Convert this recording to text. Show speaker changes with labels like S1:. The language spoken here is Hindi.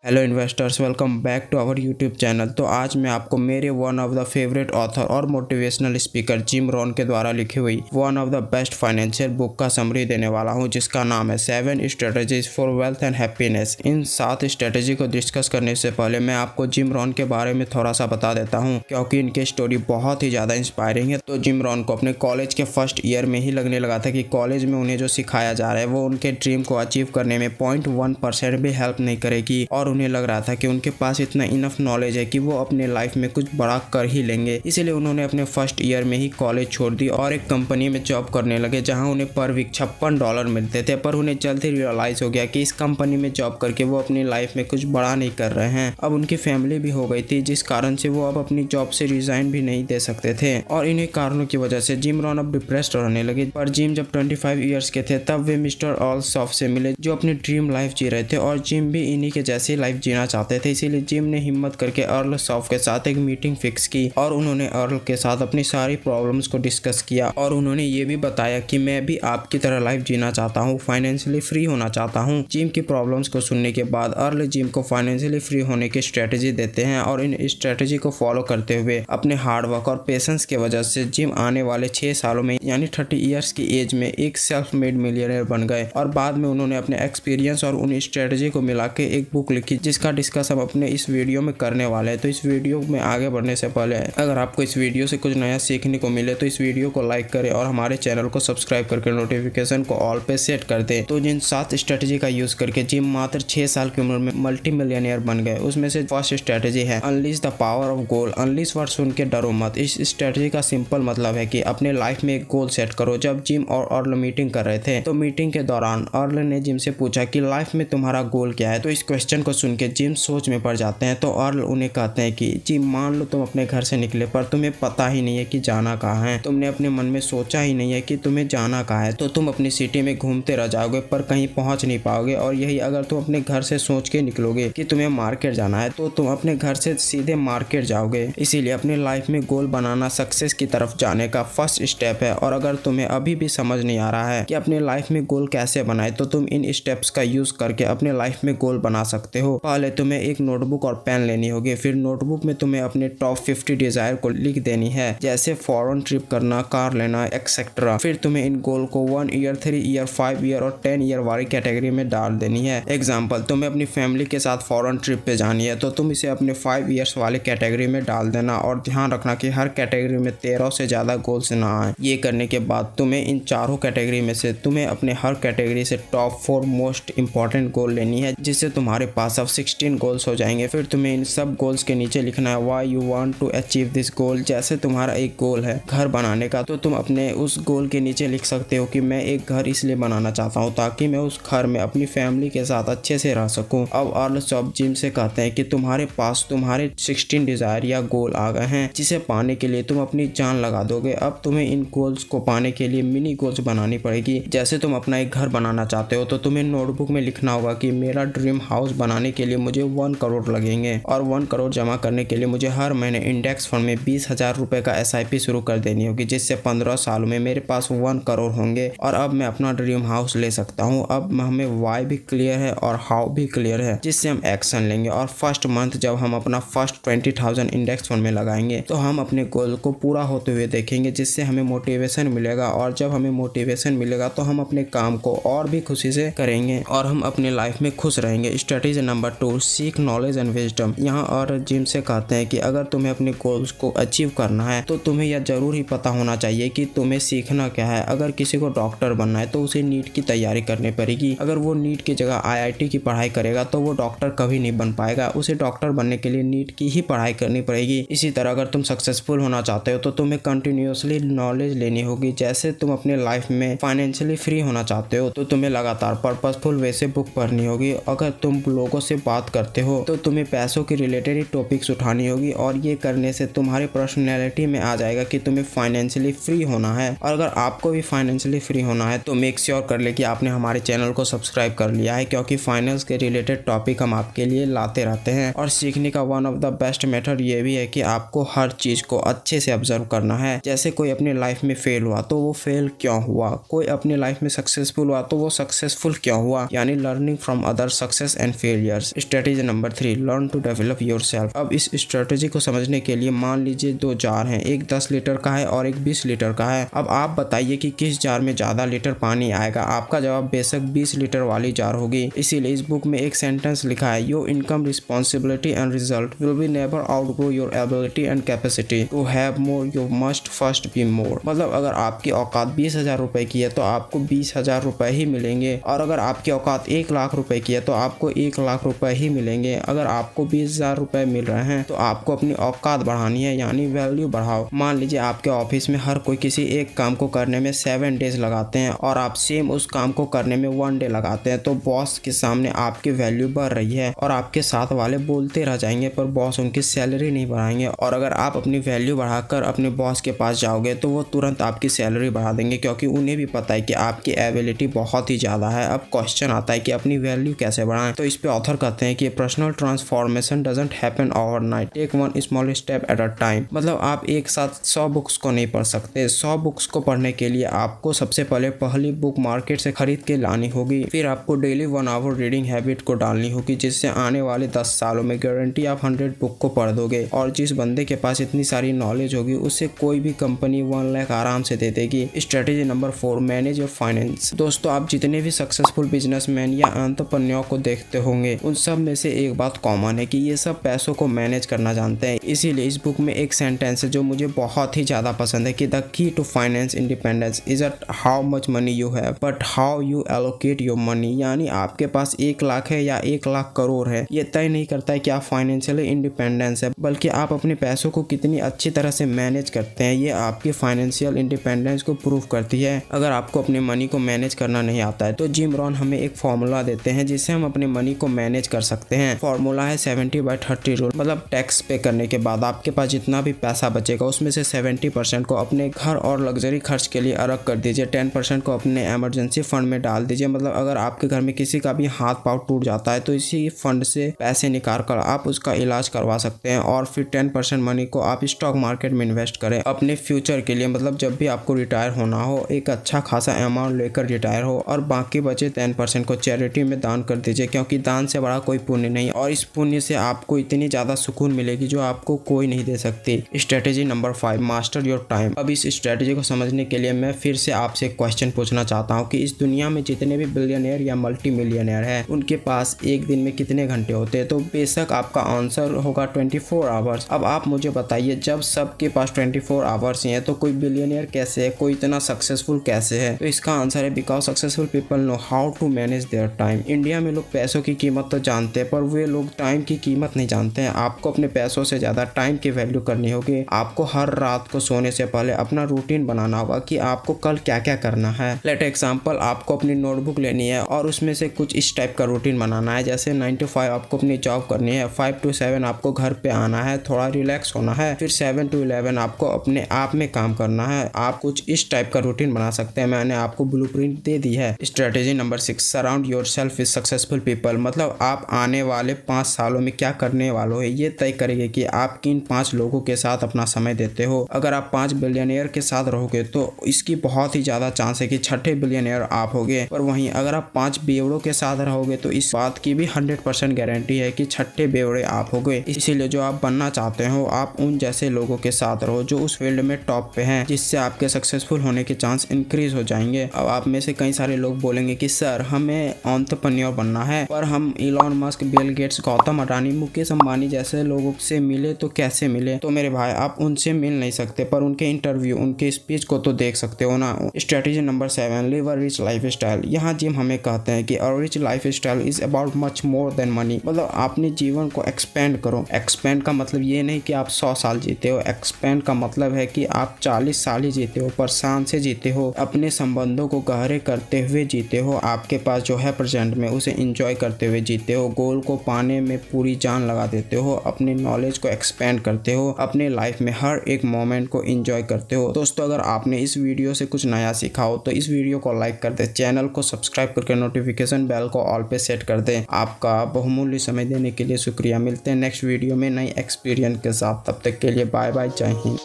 S1: Hello investors, welcome back to our YouTube channel. तो आज मैं आपको मेरे one of the favourite author और मोटिवेशनल स्पीकर जिम रॉन के द्वारा लिखी हुई one of the best financial book का समरी देने वाला हूं, जिसका नाम है 7 strategies for wealth and happiness. इन 7 स्ट्रेटजी को डिस्कस करने से पहले मैं आपको जिम रॉन के बारे में थोड़ा सा बता देता हूँ, क्योंकि इनकी स्टोरी बहुत ही ज़्यादा इंस्पायरिंग है। तो जिम रॉन को अपने कॉलेज के फर्स्ट ईयर में ही लगने लगा था कि कॉलेज में उन्हें जो सिखाया जा रहा है वो उनके ड्रीम को अचीव करने में 0.1% भी हेल्प नहीं करेगी, और उन्हें लग रहा था कि उनके पास इतना इनफ नॉलेज है कि वो अपने लाइफ में कुछ बड़ा कर ही लेंगे। इसीलिए उन्होंने अपने फर्स्ट ईयर में ही कॉलेज छोड़ दी और एक कंपनी में जॉब करने लगे, जहां उन्हें पर वीक $56 मिलते थे। पर उन्हें जल्द ही रियलाइज हो गया कि इस कंपनी में जॉब करके वो अपनी लाइफ में कुछ बड़ा नहीं कर रहे हैं। अब उनकी फैमिली भी हो गई थी, जिस कारण से वो अब अपनी जॉब से रिजाइन भी नहीं दे सकते थे, और इन्हीं कारणों की वजह से जिम रॉन अब डिप्रेस्ड रहने लगे। पर जिम जब 25 ईयर्स के थे तब वे मिस्टर ऑलसॉफ से मिले, जो अपनी ड्रीम लाइफ जी रहे थे, और जिम भी इन्हीं के जैसी लाइफ जीना चाहते थे। इसीलिए जिम ने हिम्मत करके अर्ल सॉफ के साथ एक मीटिंग फिक्स की, और उन्होंने अर्ल के साथ अपनी सारी प्रॉब्लम्स को डिस्कस किया, और उन्होंने ये भी बताया कि मैं भी आपकी तरह लाइफ जीना चाहता हूँ, फाइनेंशियली फ्री होना चाहता हूँ। जिम की प्रॉब्लम्स को सुनने के बाद अर्ल जिम को फाइनेंशियली फ्री होने की स्ट्रेटेजी देते हैं, और इन स्ट्रेटेजी को फॉलो करते हुए अपने हार्डवर्क और पेशेंस की वजह से जिम आने वाले 6 सालों में यानी 30 ईयर्स की एज में एक सेल्फ मेड मिलियनर बन गए। और बाद में उन्होंने अपने एक्सपीरियंस और उन स्ट्रेटेजी को मिला के एक बुक लिखी, जिसका डिस्कस हम अपने इस वीडियो में करने वाले हैं। तो इस वीडियो में आगे बढ़ने से पहले अगर आपको इस वीडियो से कुछ नया सीखने को मिले तो इस वीडियो को लाइक करें और हमारे चैनल को सब्सक्राइब करके नोटिफिकेशन को ऑल पे सेट कर दें। तो जिन 7 स्ट्रेटेजी का यूज करके जिम मात्र 6 साल की उम्र में मल्टी मिलियनियर बन गए, उसमें से फर्स्ट स्ट्रेटेजी है unleash the power of goal. Unleash word सुन के डरो मत। इस स्ट्रेटेजी का सिंपल मतलब है कि अपने लाइफ में एक गोल सेट करो। जब जिम और अर्ल मीटिंग कर रहे थे तो मीटिंग के दौरान अर्ल ने जिम से पूछा कि लाइफ में तुम्हारा गोल क्या है। तो इस क्वेश्चन को सुन के जिम सोच में पड़ जाते हैं। तो अर्ल उन्हें कहते हैं कि जी मान लो तुम अपने घर से निकले, पर तुम्हें पता ही नहीं है कि जाना कहाँ है। तुमने अपने मन में सोचा ही नहीं है कि तुम्हें जाना कहाँ है, तो तुम अपनी सिटी में घूमते रह जाओगे पर कहीं पहुंच नहीं पाओगे। और यही अगर तुम अपने घर से सोच के निकलोगे कि तुम्हें मार्केट जाना है, तो तुम अपने घर से सीधे मार्केट जाओगे। इसीलिए अपने लाइफ में गोल बनाना सक्सेस की तरफ जाने का फर्स्ट स्टेप है। और अगर तुम्हें अभी भी समझ नहीं आ रहा है कि अपने लाइफ में गोल कैसे बनाए, तो तुम इन स्टेप्स का यूज करके अपने लाइफ में गोल बना सकते हो। पहले तुम्हें एक नोटबुक और पेन लेनी होगी। फिर नोटबुक में तुम्हें अपने टॉप 50 डिजायर को लिख देनी है, जैसे फॉरेन ट्रिप करना, कार लेना, एक्सेट्रा। फिर तुम्हें इन गोल को 1 ईयर, 3 ईयर, 5 ईयर और 10 ईयर वाली कैटेगरी में डाल देनी है। एग्जाम्पल, तुम्हें अपनी फैमिली के साथ फॉरेन ट्रिप पे जानी है, तो तुम इसे अपने 5 ईयर्स वाले कैटेगरी में डाल देना, और ध्यान रखना कि हर कैटेगरी में 13 से ज्यादा गोल्स ना आए। ये करने के बाद तुम्हें इन चारों कैटेगरी में से तुम्हें अपने हर कैटेगरी से टॉप 4 मोस्ट इंपॉर्टेंट गोल लेनी है, जिससे तुम्हारे पास अब 16 गोल्स हो जाएंगे। फिर तुम्हें इन सब गोल्स के नीचे लिखना है why you want to achieve this goal. जैसे तुम्हारा एक गोल है घर बनाने का, तो तुम अपने उस गोल के नीचे लिख सकते हो कि मैं एक घर इसलिए बनाना चाहता हूँ ताकि मैं उस घर में अपनी फैमिली के साथ अच्छे से रह सकूं। अब अर्ल सॉफ जिम से कहते हैं कि तुम्हारे पास तुम्हारे 16 डिजायर या गोल आ गए हैं, जिसे पाने के लिए तुम अपनी जान लगा दोगे। अब तुम्हें इन गोल्स को पाने के लिए मिनी गोल्स बनानी पड़ेगी। जैसे तुम अपना एक घर बनाना चाहते हो, तो तुम्हें नोटबुक में लिखना होगा कि मेरा ड्रीम हाउस बनाने के लिए मुझे 1 करोड़ लगेंगे, और 1 करोड़ जमा करने के लिए मुझे हर महीने इंडेक्स फंड में 20,000 रुपए का SIP शुरू कर देनी होगी, जिससे 15 सालों में मेरे पास 1 करोड़ होंगे, और अब मैं अपना ड्रीम हाउस ले सकता हूँ। अब हमें वाई भी क्लियर है और हाउ भी क्लियर है, जिससे हम एक्शन लेंगे। और फर्स्ट मंथ जब हम अपना फर्स्ट 20,000 इंडेक्स फंड में लगाएंगे, तो हम अपने गोल को पूरा होते हुए देखेंगे, जिससे हमें मोटिवेशन मिलेगा, और जब हमें मोटिवेशन मिलेगा तो हम अपने काम को और भी खुशी से करेंगे, और हम अपने लाइफ में खुश रहेंगे। Strategy number 2, seek knowledge and wisdom. यहाँ और जिम से कहते हैं कि अगर तुम्हें अपने गोल्स को अचीव करना है, तो तुम्हें यह जरूर ही पता होना चाहिए कि तुम्हें सीखना क्या है। अगर किसी को डॉक्टर बनना है, तो उसे नीट की तैयारी करनी पड़ेगी। अगर वो नीट की जगह IIT की पढ़ाई करेगा, तो वो डॉक्टर कभी नहीं बन पाएगा। उसे डॉक्टर बनने के लिए नीट की ही पढ़ाई करनी पड़ेगी। इसी तरह अगर तुम सक्सेसफुल होना चाहते हो, तो तुम्हें कंटिन्यूअसली नॉलेज लेनी होगी। जैसे तुम अपने लाइफ में फाइनेंशियली फ्री होना चाहते हो, तो तुम्हें लगातार पर्पसफुल वे से बुक पढ़नी होगी। अगर तुम लोगों से बात करते हो, तो तुम्हें पैसों के रिलेटेड टॉपिक्स उठानी होगी, और ये करने से तुम्हारी पर्सनैलिटी में आ जाएगा कि तुम्हें फाइनेंशियली फ्री होना है। और अगर आपको भी फाइनेंशियली फ्री होना है, तो मेक श्योर कर ले कि आपने हमारे चैनल को सब्सक्राइब कर लिया है, क्योंकि फाइनेंस के रिलेटेड टॉपिक हम आपके लिए लाते रहते हैं। और सीखने का one of the best method ये भी है कि आपको हर चीज को अच्छे से ऑब्जर्व करना है। जैसे कोई अपने लाइफ में फेल हुआ, तो वो फेल क्यों हुआ, कोई अपने लाइफ में सक्सेसफुल हुआ, तो वो सक्सेसफुल क्यों हुआ, यानी learning from other success and failure. Years. Strategy number 3, learn to develop yourself. अब इस स्ट्रेटेजी को समझने के लिए मान लीजिए 2 जार हैं, एक 10 लीटर का है और एक 20 लीटर का है। अब आप बताइए कि किस जार में ज्यादा लीटर पानी आएगा। आपका जवाब बेशक 20 लीटर वाली जार होगी। इसीलिए इस बुक में एक सेंटेंस लिखा है, your income, responsibility and result will be never outgrow your ability and capacity to have more, you must first be more. मतलब अगर आपकी औकात 20,000 रुपए की है तो आपको 20,000 रुपए ही मिलेंगे, और अगर आपकी औकात 1 लाख रुपए की है तो आपको 1 लाख रुपए ही मिलेंगे। अगर आपको 20,000 रुपए मिल रहे हैं तो आपको अपनी औकात बढ़ानी है, यानी वैल्यू बढ़ाओ। मान लीजिए आपके ऑफिस में हर कोई किसी एक काम को करने में 7 डेज लगाते हैं और आप सेम उस काम को करने में 1 डे लगाते हैं, तो बॉस के सामने आपकी वैल्यू बढ़ रही है और आपके साथ वाले बोलते रह जाएंगे पर बॉस उनकी सैलरी नहीं बढ़ाएंगे। और अगर आप अपनी वैल्यू बढ़ाकर अपने बॉस के पास जाओगे तो वो तुरंत आपकी सैलरी बढ़ा देंगे, क्योंकि उन्हें भी पता है कि आपकी एबिलिटी बहुत ही ज्यादा है। अब क्वेश्चन आता है कि अपनी वैल्यू कैसे बढ़ाएं। तो इस पे ऑथर कहते हैं कि personal transformation doesn't happen overnight, take one small step at a time. मतलब आप एक साथ 100 बुक्स को नहीं पढ़ सकते। 100 बुक्स को पढ़ने के लिए आपको सबसे पहले पहली बुक मार्केट से खरीद के लानी होगी, फिर आपको डेली 1 आवर रीडिंग हैबिट को डालनी होगी, जिससे आने वाले 10 सालों में गारंटी आप 100 बुक को पढ़ दोगे। और जिस बंदे के पास इतनी सारी नॉलेज होगी उससे कोई भी कंपनी 1 लाख आराम से दे देगी। Strategy number 4, manage your finance. दोस्तों, आप जितने भी सक्सेसफुल बिजनेसमैन या एंटरप्रेन्योर को देखते होंगे उन सब में से एक बात कॉमन है कि ये सब पैसों को मैनेज करना जानते हैं। इसीलिए इस बुक में एक सेंटेंस है जो मुझे बहुत ही ज्यादा पसंद है कि the key to finance independence is at how much money you have but how you allocate your money. यानी आपके पास 1 लाख है या 1 लाख करोड़ है, ये तय नहीं करता है कि आप फाइनेंशियली इंडिपेंडेंस है, बल्कि आप अपने पैसों को कितनी अच्छी तरह से मैनेज करते हैं। ये आपकी फाइनेंशियल इंडिपेंडेंस को प्रूव करती है। अगर आपको अपने मनी को मैनेज करना नहीं आता है तो जिम रॉन हमें एक फॉर्मूला देते हैं जिससे हम अपने मनी को मैनेज कर सकते हैं। फॉर्मूला है 70/30 रूल। मतलब टैक्स पे करने के बाद आपके पास जितना भी पैसा बचेगा उसमें से 70% को अपने घर और लग्जरी खर्च के लिए अलग कर दीजिए, 10% को अपने इमरजेंसी फंड में डाल दीजिए। मतलब अगर आपके घर में किसी का भी हाथ पांव टूट जाता है तो इसी फंड से पैसे निकाल कर आप उसका इलाज करवा सकते हैं, और फिर 10% मनी को आप स्टॉक मार्केट में इन्वेस्ट करें अपने फ्यूचर के लिए। मतलब जब भी आपको रिटायर होना हो एक अच्छा खासा अमाउंट लेकर रिटायर हो, और बाकी बचे 10% को चैरिटी में दान कर दीजिए, क्योंकि दान से बड़ा कोई पुण्य नहीं, और इस पुण्य से आपको इतनी ज्यादा सुकून मिलेगी जो आपको कोई नहीं दे सकती। Strategy number 5, master your time. अब इस स्ट्रेटेजी को समझने के लिए मैं फिर से आपसे एक क्वेश्चन पूछना चाहता हूँ कि इस दुनिया में जितने भी बिलियनियर या मल्टी मिलियनियर है उनके पास एक दिन में कितने घंटे होते हैं? तो बेशक आपका आंसर होगा 24 आवर्स। अब आप मुझे बताइए, जब सबके पास 24 आवर्स ही है तो कोई बिलियनियर कैसे है, कोई इतना सक्सेसफुल कैसे है? तो इसका आंसर है because successful people know how to manage their time. India में लोग पैसों की कीमत तो जानते हैं पर वे लोग टाइम की कीमत नहीं जानते हैं। आपको अपने पैसों से ज्यादा टाइम की वैल्यू करनी होगी। आपको हर रात को सोने से पहले अपना रूटीन बनाना होगा कि आपको कल क्या क्या करना है। लेट एग्जांपल, आपको अपनी नोटबुक लेनी है और उसमें से कुछ इस टाइप का रूटीन बनाना है, जैसे 9 to 5 आपको अपनी जॉब करनी है, 5 to 7 आपको घर पे आना है, थोड़ा रिलैक्स होना है, फिर 7 to 11 आपको अपने आप में काम करना है। आप कुछ इस टाइप का रूटीन बना सकते हैं। मैंने आपको ब्लूप्रिंट दे दी है। Strategy number 6, surround yourself with successful people. मतलब आप आने वाले 5 सालों में क्या करने वाले हो ये तय करेंगे कि आप किन 5 लोगों के साथ अपना समय देते हो। अगर आप 5 बिलियनियर के साथ रहोगे तो इसकी बहुत ही ज्यादा चांस है कि 6ठे बिलियनियर आप होगे, और वहीं अगर आप 5 बेवड़ों के साथ रहोगे तो इस बात की भी 100% गारंटी है कि 6ठे बेवड़े आप होगे। इसीलिए जो आप बनना चाहते हो आप उन जैसे लोगों के साथ रहो जो उस फील्ड में टॉप पे हैं, जिससे आपके सक्सेसफुल होने के चांस इंक्रीज हो जाएंगे। अब आप में से कई सारे लोग बोलेंगे कि सर हमें एंटरप्रेन्योर बनना है पर हम Elon Musk, Bill Gates, Gautam Adani, Mukesh Ambani जैसे लोगों से मिले तो कैसे मिले? तो मेरे भाई आप उनसे मिल नहीं सकते पर उनके इंटरव्यू, उनके स्पीच को तो देख सकते हो ना। Strategy number 7, live a rich life style. यहाँ जिम हमें कहते हैं कि a rich life style is about much more than money. मतलब अपने जीवन को एक्सपेंड करो। एक्सपेंड का मतलब ये नहीं कि आप 100 साल जीते हो, एक्सपेंड का मतलब है कि आप 40 साल ही जीते हो पर शान से जीते हो, अपने संबंधों को गहरे करते हुए जीते हो, आपके पास जो है प्रेजेंट में उसे एंजॉय करते हुए जीते हो, गोल को पाने में पूरी जान लगा देते हो, अपने नॉलेज को एक्सपेंड करते हो, अपने लाइफ में हर एक मोमेंट को एंजॉय करते हो। दोस्तों, अगर आपने इस वीडियो से कुछ नया सीखा हो तो इस वीडियो को लाइक कर दे, चैनल को सब्सक्राइब करके नोटिफिकेशन बेल को ऑल पे सेट कर दे। आपका बहुमूल्य समय देने के लिए शुक्रिया। मिलते हैं नेक्स्ट वीडियो में नई एक्सपीरियंस के साथ। तब तक के लिए बाय बाय, जय हिंद।